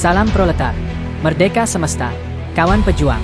Salam proletar, merdeka semesta, kawan pejuang.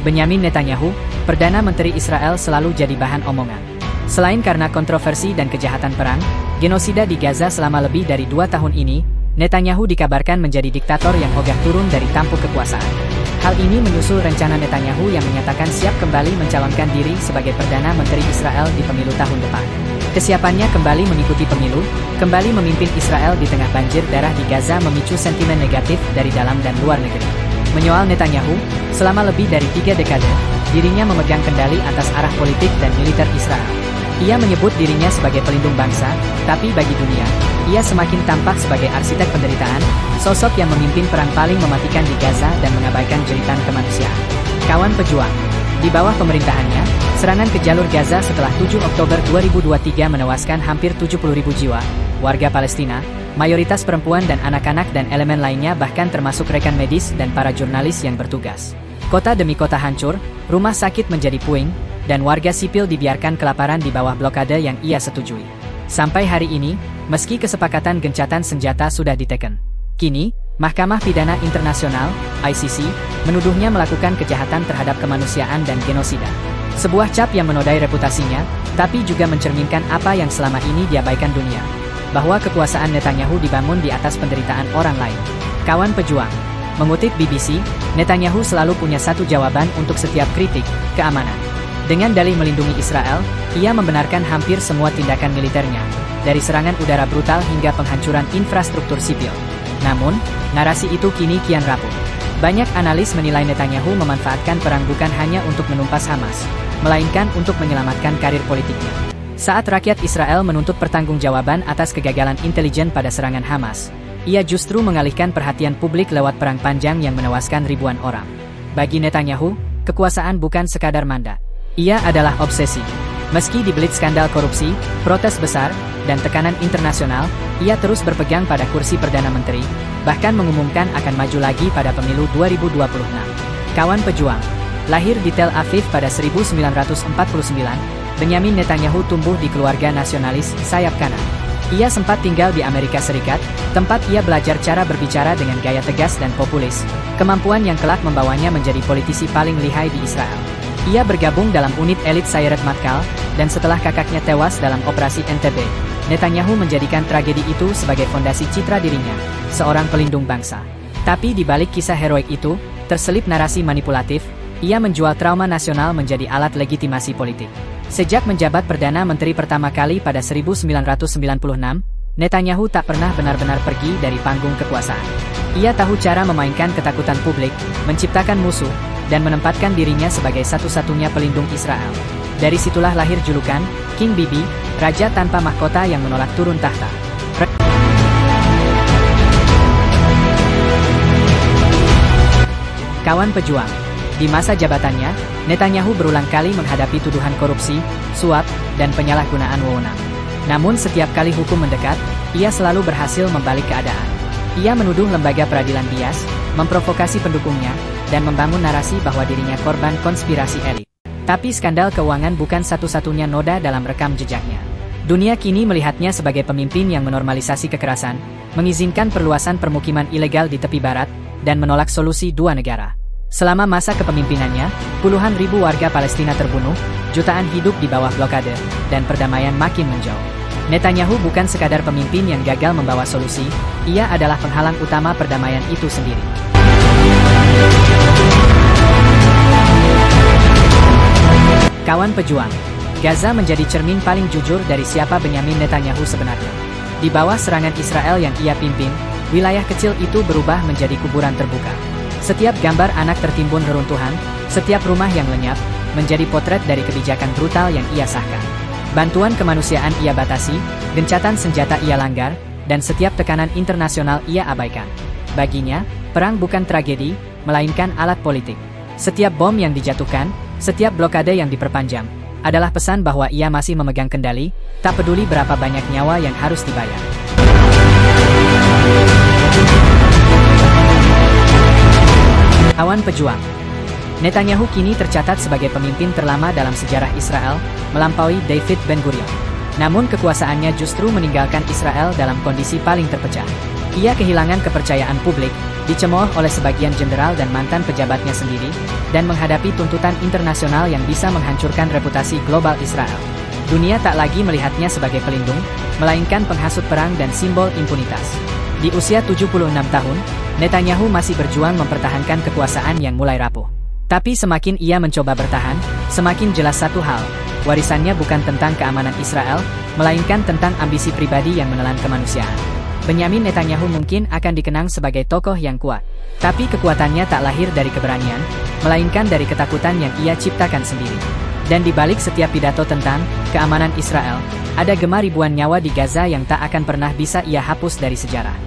Benyamin Netanyahu, Perdana Menteri Israel selalu jadi bahan omongan. Selain karena kontroversi dan kejahatan perang, genosida di Gaza selama lebih dari 2 tahun ini, Netanyahu dikabarkan menjadi diktator yang ogah turun dari tampuk kekuasaan. Hal ini menyusul rencana Netanyahu yang menyatakan siap kembali mencalonkan diri sebagai Perdana Menteri Israel di pemilu tahun depan. Kesiapannya kembali mengikuti pemilu, kembali memimpin Israel di tengah banjir darah di Gaza memicu sentimen negatif dari dalam dan luar negeri. Menyoal Netanyahu, selama lebih dari 3 dekade, dirinya memegang kendali atas arah politik dan militer Israel. Ia menyebut dirinya sebagai pelindung bangsa, tapi bagi dunia, ia semakin tampak sebagai arsitek penderitaan, sosok yang memimpin perang paling mematikan di Gaza dan mengabaikan jeritan kemanusiaan. Kawan pejuang, di bawah pemerintahannya, serangan ke jalur Gaza setelah 7 Oktober 2023 menewaskan hampir 70.000 jiwa, warga Palestina, mayoritas perempuan dan anak-anak dan elemen lainnya bahkan termasuk rekan medis dan para jurnalis yang bertugas. Kota demi kota hancur, rumah sakit menjadi puing, dan warga sipil dibiarkan kelaparan di bawah blokade yang ia setujui. Sampai hari ini, meski kesepakatan gencatan senjata sudah diteken, kini, Mahkamah Pidana Internasional, ICC, menuduhnya melakukan kejahatan terhadap kemanusiaan dan genosida. Sebuah cap yang menodai reputasinya, tapi juga mencerminkan apa yang selama ini diabaikan dunia, bahwa kekuasaan Netanyahu dibangun di atas penderitaan orang lain. Kawan pejuang, mengutip BBC, Netanyahu selalu punya satu jawaban untuk setiap kritik, keamanan. Dengan dalih melindungi Israel, ia membenarkan hampir semua tindakan militernya, dari serangan udara brutal hingga penghancuran infrastruktur sipil. Namun, narasi itu kini kian rapuh. Banyak analis menilai Netanyahu memanfaatkan perang bukan hanya untuk menumpas Hamas, melainkan untuk menyelamatkan karir politiknya. Saat rakyat Israel menuntut pertanggungjawaban atas kegagalan intelijen pada serangan Hamas, ia justru mengalihkan perhatian publik lewat perang panjang yang menewaskan ribuan orang. Bagi Netanyahu, kekuasaan bukan sekadar mandat. Ia adalah obsesi. Meski dibelit skandal korupsi, protes besar, dan tekanan internasional, ia terus berpegang pada kursi Perdana Menteri, bahkan mengumumkan akan maju lagi pada pemilu 2026. Kawan pejuang, lahir di Tel Aviv pada 1949, Benyamin Netanyahu tumbuh di keluarga nasionalis sayap kanan. Ia sempat tinggal di Amerika Serikat, tempat ia belajar cara berbicara dengan gaya tegas dan populis, kemampuan yang kelak membawanya menjadi politisi paling lihai di Israel. Ia bergabung dalam unit elit Sayeret Matkal, dan setelah kakaknya tewas dalam operasi Entebbe, Netanyahu menjadikan tragedi itu sebagai fondasi citra dirinya, seorang pelindung bangsa. Tapi di balik kisah heroik itu, terselip narasi manipulatif, ia menjual trauma nasional menjadi alat legitimasi politik. Sejak menjabat Perdana Menteri pertama kali pada 1996, Netanyahu tak pernah benar-benar pergi dari panggung kekuasaan. Ia tahu cara memainkan ketakutan publik, menciptakan musuh, dan menempatkan dirinya sebagai satu-satunya pelindung Israel. Dari situlah lahir julukan, King Bibi, Raja tanpa mahkota yang menolak turun tahta. Kawan pejuang, di masa jabatannya, Netanyahu berulang kali menghadapi tuduhan korupsi, suap, dan penyalahgunaan wewenang. Namun setiap kali hukum mendekat, ia selalu berhasil membalik keadaan. Ia menuduh lembaga peradilan bias, memprovokasi pendukungnya, dan membangun narasi bahwa dirinya korban konspirasi elit. Tapi skandal keuangan bukan satu-satunya noda dalam rekam jejaknya. Dunia kini melihatnya sebagai pemimpin yang menormalisasi kekerasan, mengizinkan perluasan permukiman ilegal di tepi barat, dan menolak solusi dua negara. Selama masa kepemimpinannya, puluhan ribu warga Palestina terbunuh, jutaan hidup di bawah blokade, dan perdamaian makin menjauh. Netanyahu bukan sekadar pemimpin yang gagal membawa solusi, ia adalah penghalang utama perdamaian itu sendiri. Kawan pejuang, Gaza menjadi cermin paling jujur dari siapa Benyamin Netanyahu sebenarnya. Di bawah serangan Israel yang ia pimpin, wilayah kecil itu berubah menjadi kuburan terbuka. Setiap gambar anak tertimbun reruntuhan, setiap rumah yang lenyap, menjadi potret dari kebijakan brutal yang ia sahkan. Bantuan kemanusiaan ia batasi, gencatan senjata ia langgar, dan setiap tekanan internasional ia abaikan. Baginya, perang bukan tragedi, melainkan alat politik. Setiap bom yang dijatuhkan, setiap blokade yang diperpanjang, adalah pesan bahwa ia masih memegang kendali, tak peduli berapa banyak nyawa yang harus dibayar. Kawan pejuang, Netanyahu kini tercatat sebagai pemimpin terlama dalam sejarah Israel, melampaui David Ben-Gurion. Namun kekuasaannya justru meninggalkan Israel dalam kondisi paling terpecah. Ia kehilangan kepercayaan publik, dicemooh oleh sebagian jenderal dan mantan pejabatnya sendiri, dan menghadapi tuntutan internasional yang bisa menghancurkan reputasi global Israel. Dunia tak lagi melihatnya sebagai pelindung, melainkan penghasut perang dan simbol impunitas. Di usia 76 tahun, Netanyahu masih berjuang mempertahankan kekuasaan yang mulai rapuh. Tapi semakin ia mencoba bertahan, semakin jelas satu hal, warisannya bukan tentang keamanan Israel, melainkan tentang ambisi pribadi yang menelan kemanusiaan. Benyamin Netanyahu mungkin akan dikenang sebagai tokoh yang kuat. Tapi kekuatannya tak lahir dari keberanian, melainkan dari ketakutan yang ia ciptakan sendiri. Dan di balik setiap pidato tentang keamanan Israel, ada gema ribuan nyawa di Gaza yang tak akan pernah bisa ia hapus dari sejarah.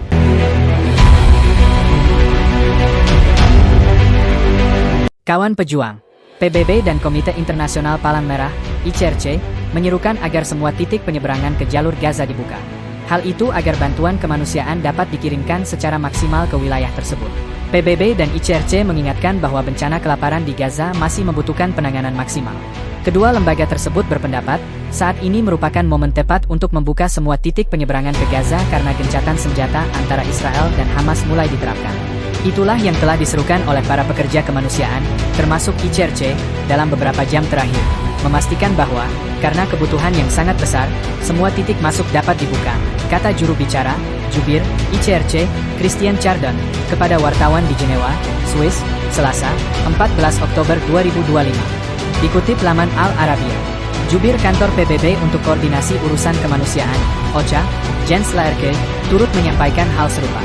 Kawan pejuang, PBB dan Komite Internasional Palang Merah, ICRC, menyerukan agar semua titik penyeberangan ke jalur Gaza dibuka. Hal itu agar bantuan kemanusiaan dapat dikirimkan secara maksimal ke wilayah tersebut. PBB dan ICRC mengingatkan bahwa bencana kelaparan di Gaza masih membutuhkan penanganan maksimal. Kedua lembaga tersebut berpendapat, saat ini merupakan momen tepat untuk membuka semua titik penyeberangan ke Gaza karena gencatan senjata antara Israel dan Hamas mulai diterapkan. Itulah yang telah diserukan oleh para pekerja kemanusiaan, termasuk ICRC, dalam beberapa jam terakhir, memastikan bahwa, karena kebutuhan yang sangat besar, semua titik masuk dapat dibuka, kata juru bicara, Jubir, ICRC, Christian Chardon, kepada wartawan di Jenewa, Swiss, Selasa, 14 Oktober 2025. Dikutip laman Al Arabiya, Jubir kantor PBB untuk koordinasi urusan kemanusiaan, OCHA, Jens Laerke, turut menyampaikan hal serupa.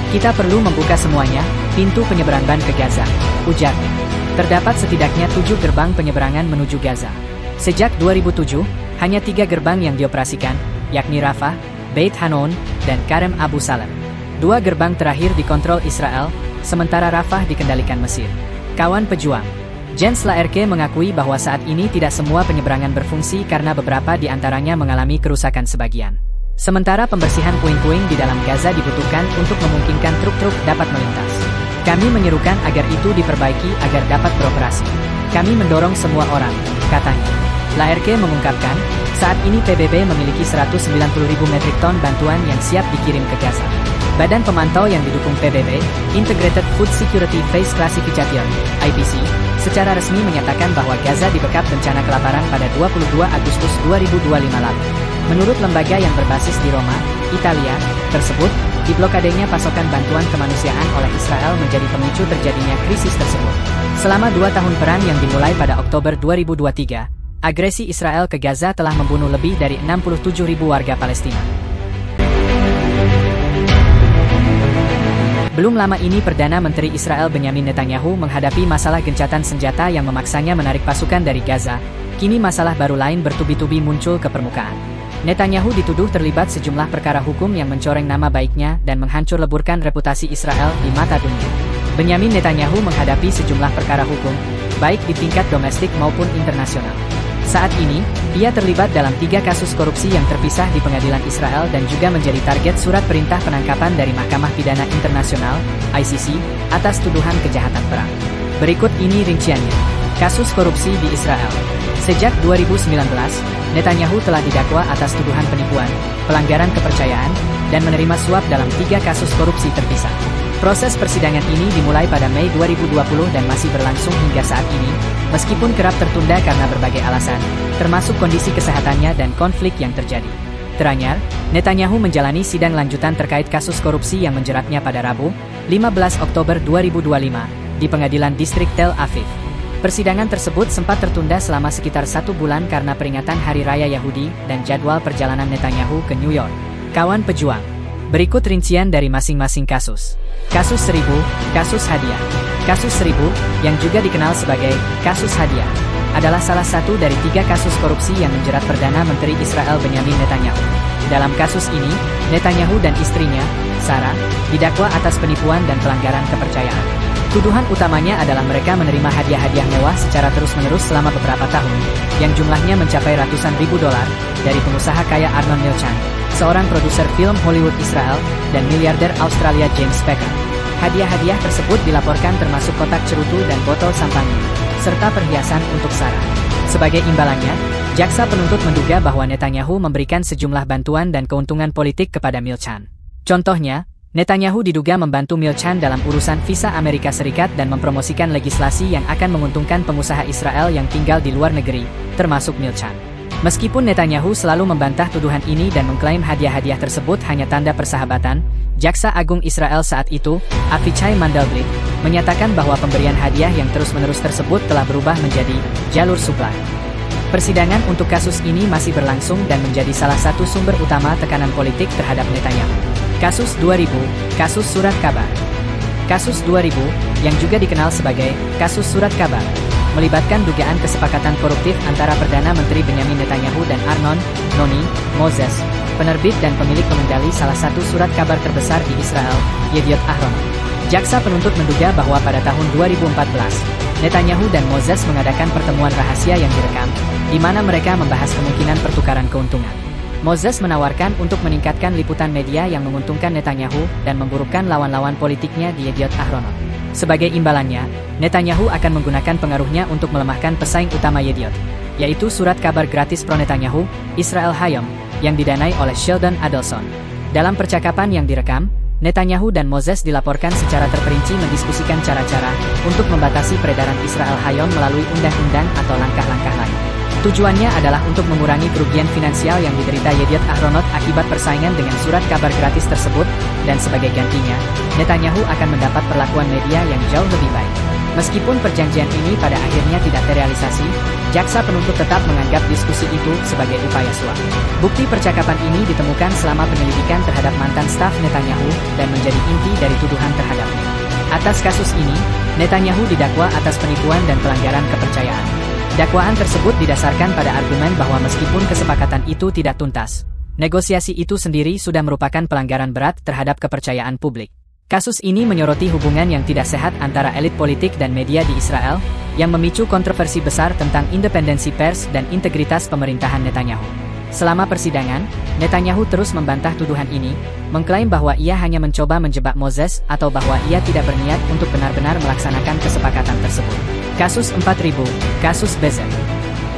Kita perlu membuka semuanya, pintu penyeberangan ke Gaza, ujarnya. Terdapat setidaknya 7 gerbang penyeberangan menuju Gaza. Sejak 2007, hanya 3 gerbang yang dioperasikan, yakni Rafah, Beit Hanon, dan Karem Abu Salem. 2 gerbang terakhir dikontrol Israel, sementara Rafah dikendalikan Mesir. Kawan pejuang, Jens Laerke mengakui bahwa saat ini tidak semua penyeberangan berfungsi karena beberapa di antaranya mengalami kerusakan sebagian. Sementara pembersihan puing-puing di dalam Gaza dibutuhkan untuk memungkinkan truk-truk dapat melintas. Kami menyerukan agar itu diperbaiki agar dapat beroperasi. Kami mendorong semua orang, katanya. Laerke mengungkapkan, saat ini PBB memiliki 190.000 metrik ton bantuan yang siap dikirim ke Gaza. Badan pemantau yang didukung PBB, Integrated Food Security Phase Classification, IPC, secara resmi menyatakan bahwa Gaza dibekap bencana kelaparan pada 22 Agustus 2025 lalu. Menurut lembaga yang berbasis di Roma, Italia, tersebut, diblokadenya pasokan bantuan kemanusiaan oleh Israel menjadi pemicu terjadinya krisis tersebut. Selama 2 tahun perang yang dimulai pada Oktober 2023, agresi Israel ke Gaza telah membunuh lebih dari 67.000 warga Palestina. Belum lama ini Perdana Menteri Israel Benyamin Netanyahu menghadapi masalah gencatan senjata yang memaksanya menarik pasukan dari Gaza. Kini masalah baru lain bertubi-tubi muncul ke permukaan. Netanyahu dituduh terlibat sejumlah perkara hukum yang mencoreng nama baiknya dan menghancur leburkan reputasi Israel di mata dunia. Benyamin Netanyahu menghadapi sejumlah perkara hukum, baik di tingkat domestik maupun internasional. Saat ini, ia terlibat dalam 3 kasus korupsi yang terpisah di pengadilan Israel dan juga menjadi target surat perintah penangkapan dari Mahkamah Pidana Internasional, ICC, atas tuduhan kejahatan perang. Berikut ini rinciannya. Kasus korupsi di Israel. Sejak 2019, Netanyahu telah didakwa atas tuduhan penipuan, pelanggaran kepercayaan, dan menerima suap dalam 3 kasus korupsi terpisah. Proses persidangan ini dimulai pada Mei 2020 dan masih berlangsung hingga saat ini, meskipun kerap tertunda karena berbagai alasan, termasuk kondisi kesehatannya dan konflik yang terjadi. Teranyar, Netanyahu menjalani sidang lanjutan terkait kasus korupsi yang menjeratnya pada Rabu, 15 Oktober 2025, di Pengadilan Distrik Tel Aviv. Persidangan tersebut sempat tertunda selama sekitar 1 bulan karena peringatan Hari Raya Yahudi dan jadwal perjalanan Netanyahu ke New York. Kawan pejuang, berikut rincian dari masing-masing kasus. Kasus 1000, kasus hadiah. Kasus 1000, yang juga dikenal sebagai kasus hadiah, adalah salah satu dari 3 kasus korupsi yang menjerat Perdana Menteri Israel Benyamin Netanyahu. Dalam kasus ini, Netanyahu dan istrinya, Sarah, didakwa atas penipuan dan pelanggaran kepercayaan. Tuduhan utamanya adalah mereka menerima hadiah-hadiah mewah secara terus-menerus selama beberapa tahun, yang jumlahnya mencapai ratusan ribu dolar, dari pengusaha kaya Arnon Milchan, seorang produser film Hollywood Israel, dan miliarder Australia James Packer. Hadiah-hadiah tersebut dilaporkan termasuk kotak cerutu dan botol sampahnya, serta perhiasan untuk Sarah. Sebagai imbalannya, jaksa penuntut menduga bahwa Netanyahu memberikan sejumlah bantuan dan keuntungan politik kepada Milchan. Contohnya, Netanyahu diduga membantu Milchan dalam urusan visa Amerika Serikat dan mempromosikan legislasi yang akan menguntungkan pengusaha Israel yang tinggal di luar negeri, termasuk Milchan. Meskipun Netanyahu selalu membantah tuduhan ini dan mengklaim hadiah-hadiah tersebut hanya tanda persahabatan, Jaksa Agung Israel saat itu, Avichai Mandelblit, menyatakan bahwa pemberian hadiah yang terus-menerus tersebut telah berubah menjadi jalur suplai. Persidangan untuk kasus ini masih berlangsung dan menjadi salah satu sumber utama tekanan politik terhadap Netanyahu. Kasus 2000, kasus surat kabar. Kasus 2000, yang juga dikenal sebagai kasus surat kabar, melibatkan dugaan kesepakatan koruptif antara Perdana Menteri Benyamin Netanyahu dan Arnon Noni Moses, penerbit dan pemilik pengendali salah satu surat kabar terbesar di Israel, Yediot Ahronoth. Jaksa penuntut menduga bahwa pada tahun 2014, Netanyahu dan Moses mengadakan pertemuan rahasia yang direkam, di mana mereka membahas kemungkinan pertukaran keuntungan. Moses menawarkan untuk meningkatkan liputan media yang menguntungkan Netanyahu dan memburukkan lawan-lawan politiknya di Yediot Ahronoth. Sebagai imbalannya, Netanyahu akan menggunakan pengaruhnya untuk melemahkan pesaing utama Yediot, yaitu surat kabar gratis pro-Netanyahu, Israel Hayom, yang didanai oleh Sheldon Adelson. Dalam percakapan yang direkam, Netanyahu dan Moses dilaporkan secara terperinci mendiskusikan cara-cara untuk membatasi peredaran Israel Hayom melalui undang-undang atau langkah-langkah lain. Tujuannya adalah untuk mengurangi kerugian finansial yang diderita Yediot Ahronoth akibat persaingan dengan surat kabar gratis tersebut, dan sebagai gantinya, Netanyahu akan mendapat perlakuan media yang jauh lebih baik. Meskipun perjanjian ini pada akhirnya tidak terrealisasi, jaksa penuntut tetap menganggap diskusi itu sebagai upaya suap. Bukti percakapan ini ditemukan selama penyelidikan terhadap mantan staf Netanyahu dan menjadi inti dari tuduhan terhadapnya. Atas kasus ini, Netanyahu didakwa atas penipuan dan pelanggaran kepercayaan. Dakwaan tersebut didasarkan pada argumen bahwa meskipun kesepakatan itu tidak tuntas, negosiasi itu sendiri sudah merupakan pelanggaran berat terhadap kepercayaan publik. Kasus ini menyoroti hubungan yang tidak sehat antara elit politik dan media di Israel, yang memicu kontroversi besar tentang independensi pers dan integritas pemerintahan Netanyahu. Selama persidangan, Netanyahu terus membantah tuduhan ini, mengklaim bahwa ia hanya mencoba menjebak Moses atau bahwa ia tidak berniat untuk benar-benar melaksanakan kesepakatan tersebut. Kasus 4000, kasus Bezek.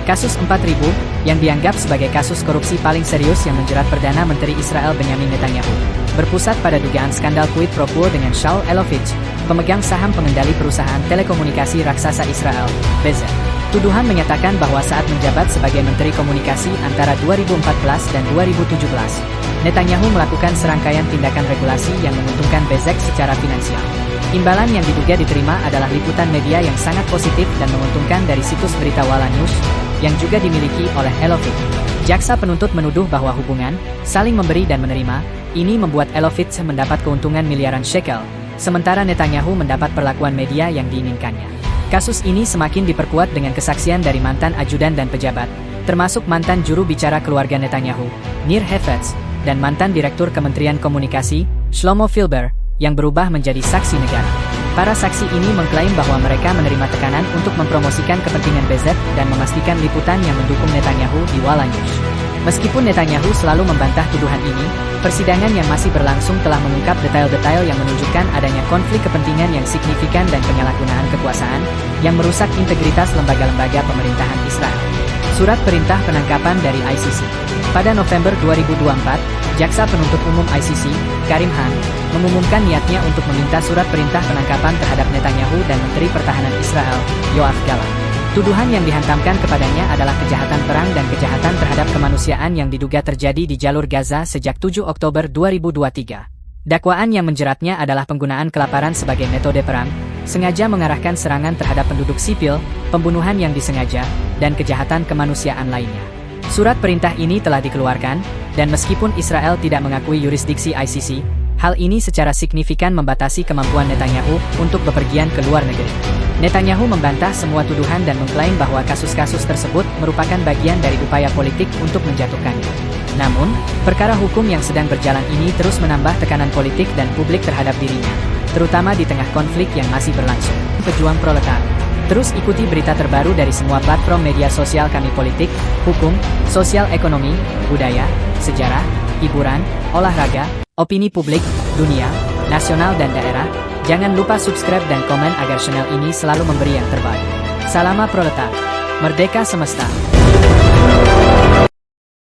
Kasus 4000, yang dianggap sebagai kasus korupsi paling serius yang menjerat Perdana Menteri Israel Benyamin Netanyahu, berpusat pada dugaan skandal quid pro quo dengan Shaul Elovitch, pemegang saham pengendali perusahaan telekomunikasi raksasa Israel, Bezek. Tuduhan menyatakan bahwa saat menjabat sebagai Menteri Komunikasi antara 2014 dan 2017, Netanyahu melakukan serangkaian tindakan regulasi yang menguntungkan Bezek secara finansial. Imbalan yang diduga diterima adalah liputan media yang sangat positif dan menguntungkan dari situs berita Walla News, yang juga dimiliki oleh Elovitch. Jaksa penuntut menuduh bahwa hubungan, saling memberi dan menerima, ini membuat Elovitch mendapat keuntungan miliaran shekel, sementara Netanyahu mendapat perlakuan media yang diinginkannya. Kasus ini semakin diperkuat dengan kesaksian dari mantan ajudan dan pejabat, termasuk mantan juru bicara keluarga Netanyahu, Nir Hefetz, dan mantan Direktur Kementerian Komunikasi, Shlomo Filber, yang berubah menjadi saksi negara. Para saksi ini mengklaim bahwa mereka menerima tekanan untuk mempromosikan kepentingan Bezek dan memastikan liputan yang mendukung Netanyahu di Walla News. Meskipun Netanyahu selalu membantah tuduhan ini, persidangan yang masih berlangsung telah mengungkap detail-detail yang menunjukkan adanya konflik kepentingan yang signifikan dan penyalahgunaan kekuasaan, yang merusak integritas lembaga-lembaga pemerintahan Israel. Surat perintah penangkapan dari ICC. Pada November 2024, Jaksa Penuntut Umum ICC, Karim Khan, mengumumkan niatnya untuk meminta surat perintah penangkapan terhadap Netanyahu dan Menteri Pertahanan Israel, Yoav Gallant. Tuduhan yang dihantamkan kepadanya adalah kejahatan perang dan kejahatan terhadap kemanusiaan yang diduga terjadi di jalur Gaza sejak 7 Oktober 2023. Dakwaan yang menjeratnya adalah penggunaan kelaparan sebagai metode perang, sengaja mengarahkan serangan terhadap penduduk sipil, pembunuhan yang disengaja, dan kejahatan kemanusiaan lainnya. Surat perintah ini telah dikeluarkan, dan meskipun Israel tidak mengakui yurisdiksi ICC, hal ini secara signifikan membatasi kemampuan Netanyahu untuk bepergian ke luar negeri. Netanyahu membantah semua tuduhan dan mengklaim bahwa kasus-kasus tersebut merupakan bagian dari upaya politik untuk menjatuhkannya. Namun, perkara hukum yang sedang berjalan ini terus menambah tekanan politik dan publik terhadap dirinya, terutama di tengah konflik yang masih berlangsung. Pejuang proletar. Terus ikuti berita terbaru dari semua platform media sosial kami: politik, hukum, sosial ekonomi, budaya, sejarah, hiburan, olahraga, opini publik, dunia, nasional dan daerah. Jangan lupa subscribe dan komen agar channel ini selalu memberi yang terbaik. Salama proletar. Merdeka semesta.